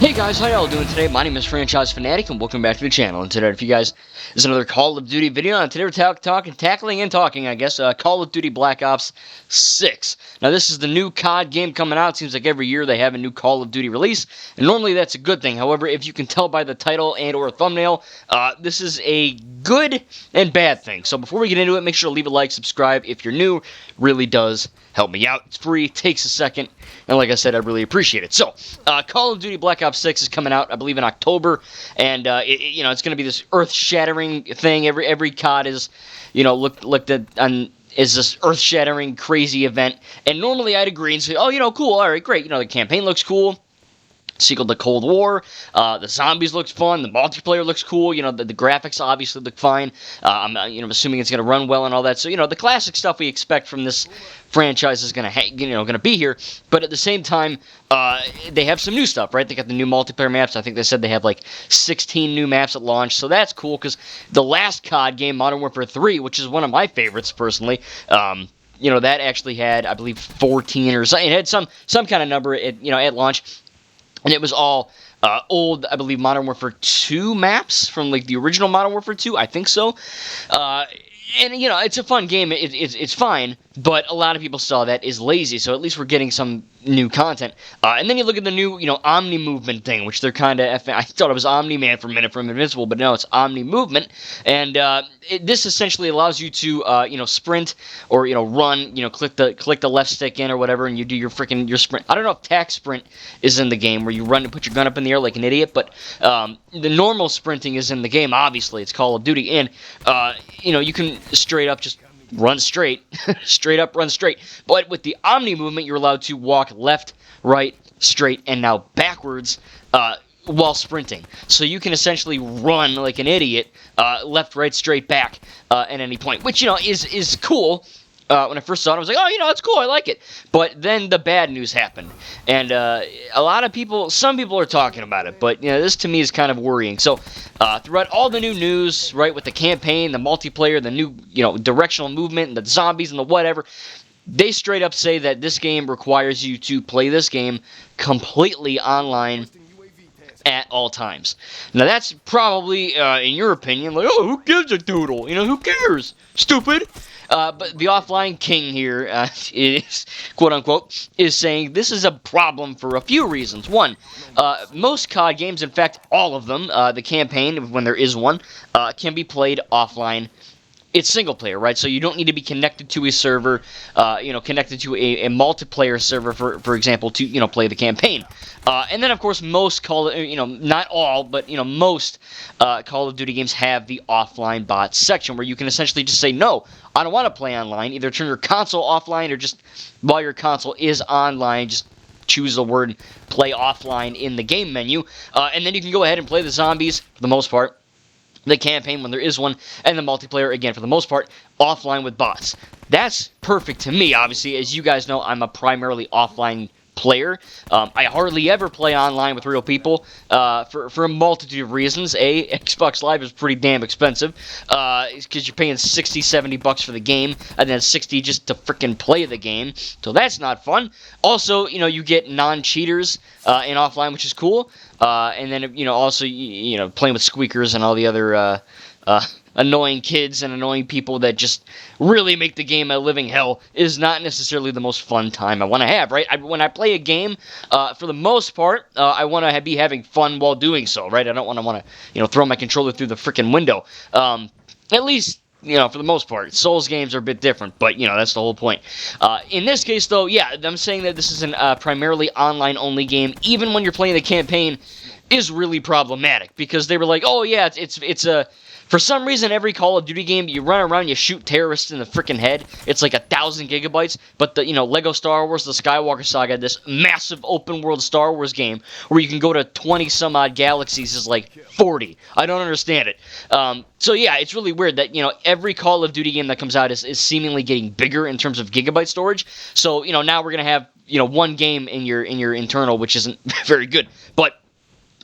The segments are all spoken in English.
Hey guys, how y'all doing today? My name is Franchise Fanatic, and welcome back to the channel. And today, if you guys, this is another Call of Duty video. And today we're tackling, I guess, Call of Duty Black Ops 6. Now, this is the new COD game coming out. It seems like every year they have a new Call of Duty release, and normally that's a good thing. However, if you can tell by the title and or thumbnail, this is a good and bad thing. So before we get into it, make sure to leave a like, subscribe if you're new. It really does help me out. It's free, takes a second, and like I said, I really appreciate it. So, Call of Duty Black Ops 6 is coming out, I believe, in October, and it's going to be this earth-shattering thing. Every COD is, looked at on is this earth-shattering, crazy event. And normally I'd agree and say, oh, cool, all right, great. The campaign looks cool. Sequel to Cold War, the zombies looks fun, the multiplayer looks cool, the graphics obviously look fine, I'm assuming it's going to run well and all that, so, the classic stuff we expect from this franchise is going to be here, but at the same time, they have some new stuff, right? They got the new multiplayer maps. I think they said they have, 16 new maps at launch, so that's cool, because the last COD game, Modern Warfare 3, which is one of my favorites, personally, that actually had, I believe, 14 or something, it had some kind of number, at launch. And it was all old, I believe, Modern Warfare 2 maps from, the original Modern Warfare 2. I think so. And, it's a fun game. It's fine. But a lot of people saw that as lazy. So at least we're getting some new content. And then you look at the new, Omni Movement thing, which they're kind of... I thought it was Omni-Man for a minute from Invincible, but no, it's Omni Movement. And this essentially allows you to, sprint or, run, click the left stick in or whatever, and you do your sprint. I don't know if tac sprint is in the game, where you run and put your gun up in the air like an idiot, but the normal sprinting is in the game, obviously. It's Call of Duty. And, you can straight up just run straight, straight up run straight. But with the Omni Movement, you're allowed to walk left, right, straight, and now backwards while sprinting. So you can essentially run like an idiot, left, right, straight, back at any point, which, is cool. When I first saw it, I was like, oh, it's cool, I like it. But then the bad news happened. And some people are talking about it, but, this to me is kind of worrying. So, throughout all the new news, right, with the campaign, the multiplayer, the new, directional movement, the zombies and the whatever, they straight up say that this game requires you to play this game completely online at all times. Now, that's probably, in your opinion, who gives a doodle? Who cares? Stupid. But the offline king here is, quote-unquote, is saying this is a problem for a few reasons. One, most COD games, in fact, all of them, the campaign, when there is one, can be played offline. It's single player, right? So you don't need to be connected to a server, connected to a multiplayer server, for example, to, play the campaign. And then, of course, most not all, but, most Call of Duty games have the offline bots section, where you can essentially just say, no, I don't want to play online. Either turn your console offline, or just, while your console is online, just choose the word play offline in the game menu. And then you can go ahead and play the zombies, for the most part, the campaign when there is one, and the multiplayer, again, for the most part, offline with bots. That's perfect to me, obviously. As you guys know, I'm a primarily offline player. I hardly ever play online with real people for a multitude of reasons. Xbox Live is pretty damn expensive because you're paying $60, $70 for the game, and then $60 just to freaking play the game. So that's not fun. Also, you get non-cheaters in offline, which is cool. And then, also, playing with squeakers and all the other annoying kids and annoying people that just really make the game a living hell is not necessarily the most fun time I want to have, right? When I play a game, for the most part, I want to be having fun while doing so, right? I don't want to, throw my controller through the freaking window. At least, for the most part. Souls games are a bit different, but, that's the whole point. In this case, though, yeah, I'm saying that this is a primarily online-only game, even when you're playing the campaign, is really problematic, because they were like, oh, yeah, it's a... For some reason, every Call of Duty game, you run around, you shoot terrorists in the freaking head. It's like 1,000 gigabytes. But the, Lego Star Wars, the Skywalker Saga, this massive open-world Star Wars game where you can go to 20-some-odd galaxies is like 40. I don't understand it. So yeah, it's really weird that, every Call of Duty game that comes out is seemingly getting bigger in terms of gigabyte storage. So, now we're going to have, one game in your internal, which isn't very good. But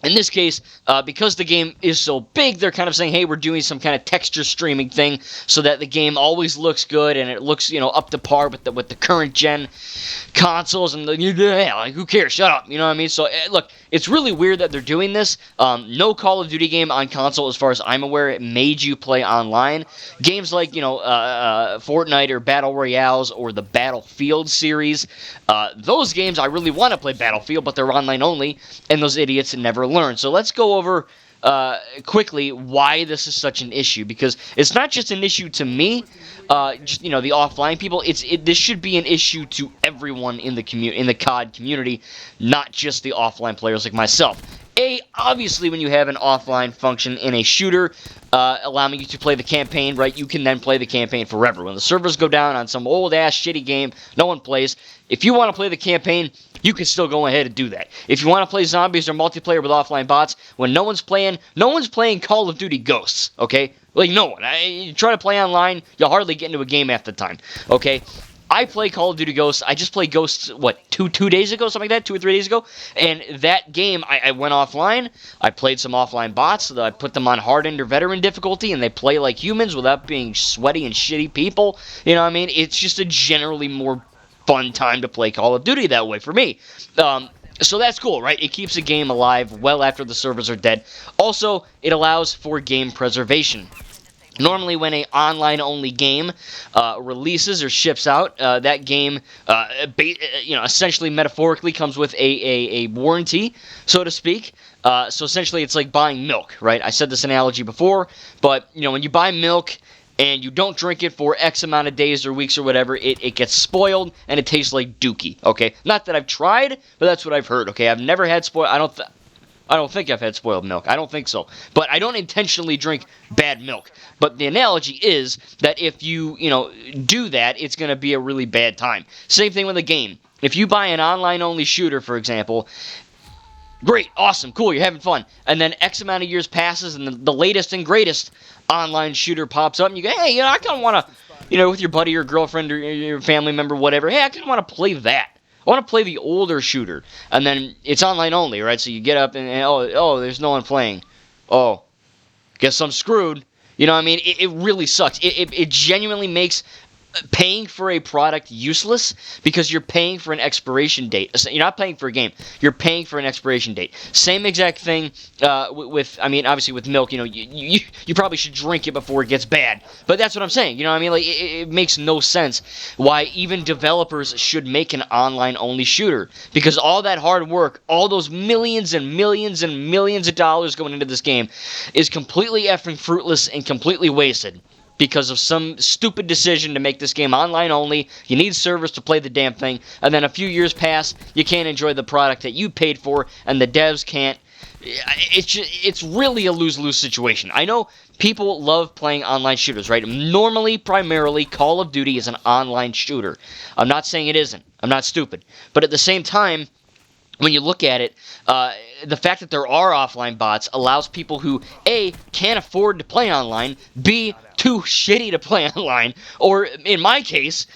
In this case, because the game is so big, they're kind of saying, hey, we're doing some kind of texture streaming thing so that the game always looks good and it looks, up to par with the current gen consoles. And like, who cares? Shut up. You know what I mean? So, look, it's really weird that they're doing this. No Call of Duty game on console, as far as I'm aware, it made you play online. Games like, Fortnite or Battle Royales or the Battlefield series, those games, I really want to play Battlefield, but they're online only, and those idiots never learn. So let's go over quickly why this is such an issue, because it's not just an issue to me, the offline people. This should be an issue to everyone in the COD community, not just the offline players like myself. Obviously, when you have an offline function in a shooter, allowing you to play the campaign, right, you can then play the campaign forever. When the servers go down on some old-ass shitty game no one plays, if you want to play the campaign, you can still go ahead and do that. If you want to play zombies or multiplayer with offline bots, when no one's playing Call of Duty Ghosts, okay? Like, no one. You try to play online, you'll hardly get into a game half the time, okay? I play Call of Duty Ghosts. I just played Ghosts, two days ago, something like that, 2 or 3 days ago. And that game, I went offline. I played some offline bots. So I put them on hardened or veteran difficulty, and they play like humans without being sweaty and shitty people. You know what I mean? It's just a generally more fun time to play Call of Duty that way for me. So that's cool, right? It keeps a game alive well after the servers are dead. Also, it allows for game preservation. Normally, when an online-only game releases or ships out, that game, essentially metaphorically comes with a warranty, so to speak. So essentially, it's like buying milk, right? I said this analogy before, but when you buy milk and you don't drink it for X amount of days or weeks or whatever, it gets spoiled and it tastes like dookie. Okay, not that I've tried, but that's what I've heard. Okay, I've never had spoiled. I don't think I've had spoiled milk. I don't think so. But I don't intentionally drink bad milk. But the analogy is that if you, do that, it's going to be a really bad time. Same thing with a game. If you buy an online-only shooter, for example, great, awesome, cool, you're having fun. And then X amount of years passes and the latest and greatest online shooter pops up and you go, hey, I kind of want to, with your buddy or girlfriend or your family member, whatever, hey, I kind of want to play that. I want to play the older shooter, and then it's online only, right? So you get up and oh, there's no one playing. Oh, guess I'm screwed. You know what I mean? It really sucks. It genuinely makes paying for a product useless because you're paying for an expiration date. You're not paying for a game. You're paying for an expiration date. Same exact thing obviously with milk, you probably should drink it before it gets bad. But that's what I'm saying. You know what I mean? Like, it makes no sense why even developers should make an online-only shooter, because all that hard work, all those millions and millions and millions of dollars going into this game is completely effing fruitless and completely wasted because of some stupid decision to make this game online only. You need servers to play the damn thing, and then a few years pass, you can't enjoy the product that you paid for, and the devs can't. It's really a lose-lose situation. I know people love playing online shooters, right? Normally, primarily, Call of Duty is an online shooter. I'm not saying it isn't. I'm not stupid. But at the same time, when you look at it, the fact that there are offline bots allows people who, A, can't afford to play online, B, too shitty to play online, or in my case,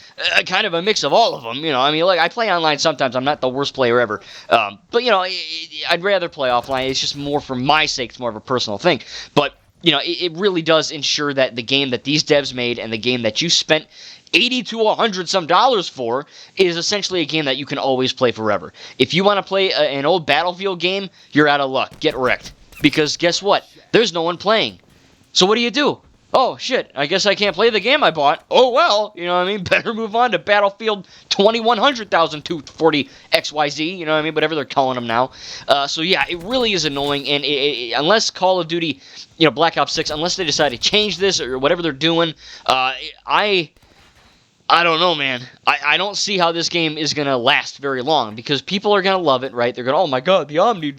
kind of a mix of all of them. I play online sometimes. I'm not the worst player ever. But I'd rather play offline. It's just more for my sake. It's more of a personal thing. But, it really does ensure that the game that these devs made and the game that you spent $80 to $100 some dollars for is essentially a game that you can always play forever. If you want to play an old Battlefield game, you're out of luck. Get wrecked. Because guess what? There's no one playing. So what do? Oh, shit, I guess I can't play the game I bought. Oh, well, better move on to Battlefield 2100,240 XYZ, whatever they're calling them now. So, yeah, it really is annoying, and unless Call of Duty, Black Ops 6, unless they decide to change this or whatever they're doing, I don't know, man. I don't see how this game is going to last very long, because people are going to love it, right? They're going to, oh my god, the Omni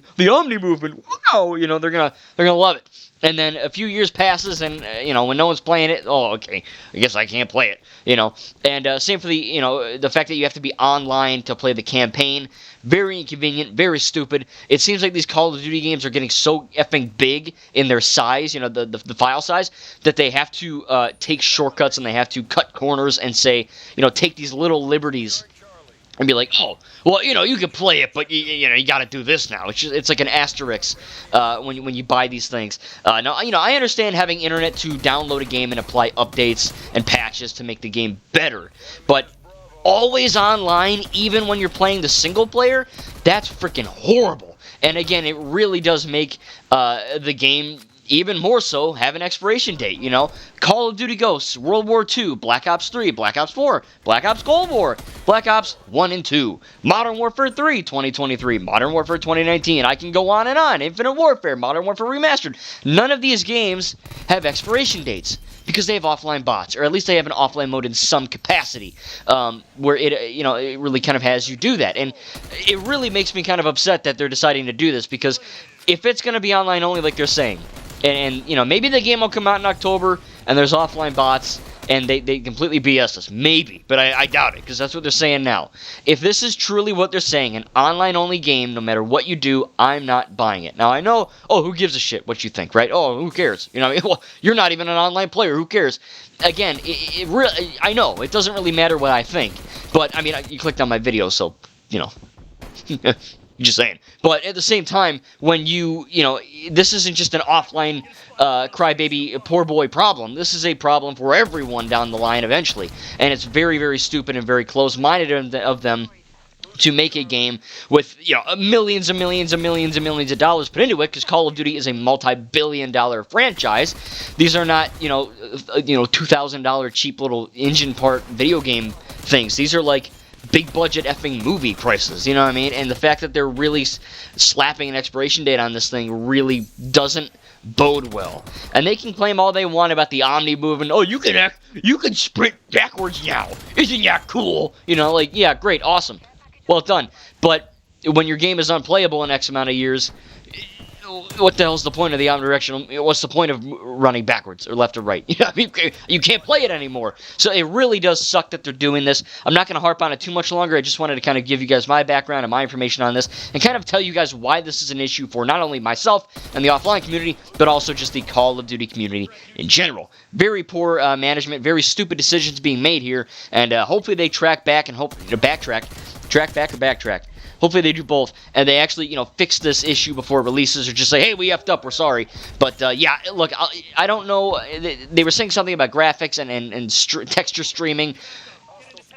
movement, wow, they're going to love it. And then a few years passes, and, when no one's playing it, oh, okay, I guess I can't play it, And same for the fact that you have to be online to play the campaign. Very inconvenient, very stupid. It seems like these Call of Duty games are getting so effing big in their size, the file size, that they have to take shortcuts and they have to cut corners and say, take these little liberties and be like, oh, well, you can play it, but you got to do this now. It's like an asterisk when you buy these things. Now, I understand having internet to download a game and apply updates and patches to make the game better, but always online, even when you're playing the single player, that's freaking horrible. And again, it really does make the game even more so have an expiration date. Call of Duty Ghosts, World War II, Black Ops 3, Black Ops 4, Black Ops Cold War, Black Ops 1 and 2, Modern Warfare 3 2023, Modern Warfare 2019. I can go on and on. Infinite Warfare, Modern Warfare Remastered. None of these games have expiration dates because they have offline bots, or at least they have an offline mode in some capacity, where it really kind of has you do that. And it really makes me kind of upset that they're deciding to do this, because if it's going to be online only like they're saying, and maybe the game will come out in October and there's offline bots and they completely BS us. Maybe, but I doubt it, because that's what they're saying now. If this is truly what they're saying, an online only game, no matter what you do, I'm not buying it. Now I know, who gives a shit what you think, right? Oh, who cares? Well, you're not even an online player. Who cares? Again, it really, I know it doesn't really matter what I think, but I mean, you clicked on my video, so just saying. But at the same time, when this isn't just an offline crybaby poor boy problem. This is a problem for everyone down the line eventually. And it's very, very stupid and very close-minded of them to make a game with millions and millions and millions and millions of dollars put into it, because Call of Duty is a multi-billion-dollar franchise. These are not $2,000 cheap little engine part video game things. These are like big budget effing movie prices, you know what I mean? And the fact that they're really slapping an expiration date on this thing really doesn't bode well. And they can claim all they want about the Omni movement. Oh, you can sprint backwards now. Isn't that cool? Yeah, great, awesome. Well done. But when your game is unplayable in X amount of years, what the hell's the point of the omnidirectional? What's the point of running backwards or left or right? You can't play it anymore. So it really does suck that they're doing this. I'm not going to harp on it too much longer. I just wanted to kind of give you guys my background and my information on this, and kind of tell you guys why this is an issue for not only myself and the offline community, but also just the Call of Duty community in general. Very poor management, very stupid decisions being made here, and hopefully they track back and backtrack. Hopefully they do both, and they actually, fix this issue before it releases, or just say, hey, we effed up, we're sorry. But, yeah, look, I don't know. They were saying something about graphics and texture streaming.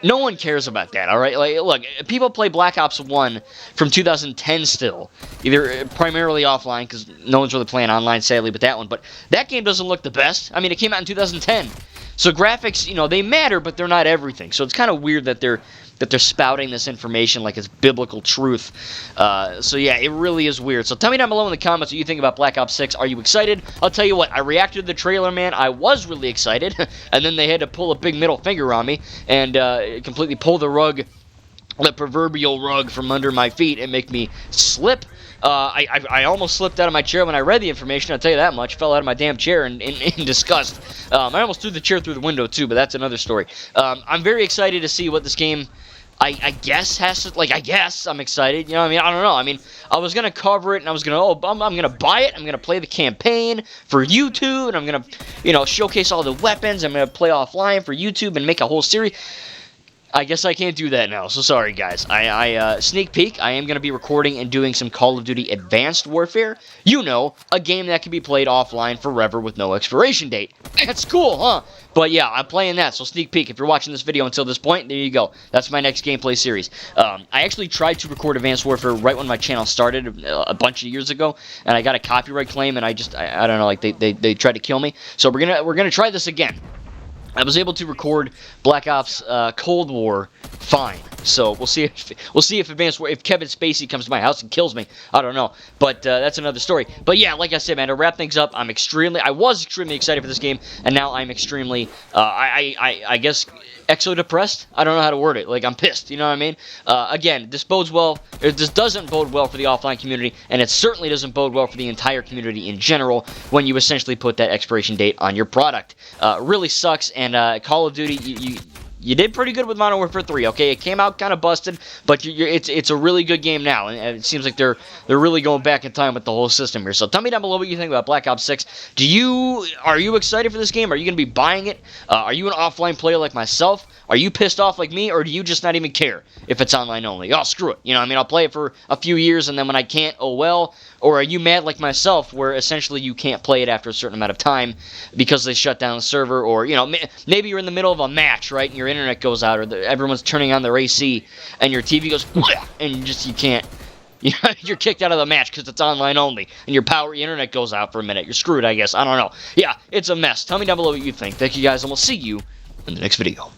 No one cares about that, all right? Like, look, people play Black Ops 1 from 2010 still, either primarily offline, because no one's really playing online, sadly, but that one. But that game doesn't look the best. I mean, it came out in 2010. So graphics, they matter, but they're not everything. So it's kind of weird that they're spouting this information like it's biblical truth. So yeah, it really is weird. So tell me down below in the comments what you think about Black Ops 6. Are you excited? I'll tell you what, I reacted to the trailer, man. I was really excited, and then they had to pull a big middle finger on me and completely pull the proverbial rug from under my feet and make me slip. I almost slipped out of my chair when I read the information, I'll tell you that much. Fell out of my damn chair in disgust. I almost threw the chair through the window too, but that's another story. I'm very excited to see what this game, I guess, has to, I guess I'm excited. I don't know. I was going to cover it, and I was going to, I'm going to buy it. I'm going to play the campaign for YouTube, and I'm going to, showcase all the weapons. I'm going to play offline for YouTube and make a whole series. I guess I can't do that now, so sorry, guys. Sneak peek, I am going to be recording and doing some Call of Duty Advanced Warfare. A game that can be played offline forever with no expiration date. That's cool, huh? But yeah, I'm playing that, so sneak peek. If you're watching this video until this point, there you go. That's my next gameplay series. I actually tried to record Advanced Warfare right when my channel started a bunch of years ago, and I got a copyright claim, and I don't know, they tried to kill me. So we're gonna try this again. I was able to record Black Ops Cold War fine. So we'll see if Kevin Spacey comes to my house and kills me. I don't know, but that's another story. But yeah, like I said, man, to wrap things up, I was extremely excited for this game, and now I'm extremely, I guess, exo-depressed. I don't know how to word it. I'm pissed. You know what I mean? Again, this doesn't bode well for the offline community, and it certainly doesn't bode well for the entire community in general when you essentially put that expiration date on your product. Really sucks. And Call of Duty, you did pretty good with Modern Warfare 3, okay? It came out kind of busted, but it's a really good game now, and it seems like they're really going back in time with the whole system here. So tell me down below what you think about Black Ops 6. Are you excited for this game? Are you going to be buying it? Are you an offline player like myself? Are you pissed off like me, or do you just not even care if it's online only? Oh, screw it. You know, I mean, I'll play it for a few years, and then when I can't, oh well. Or are you mad like myself, where essentially you can't play it after a certain amount of time because they shut down the server, or, you know, maybe you're in the middle of a match, right, and your internet goes out, or everyone's turning on their AC, and your TV goes, and you can't. You're kicked out of the match because it's online only, and your internet goes out for a minute. You're screwed, I guess. I don't know. Yeah, it's a mess. Tell me down below what you think. Thank you guys, and we'll see you in the next video.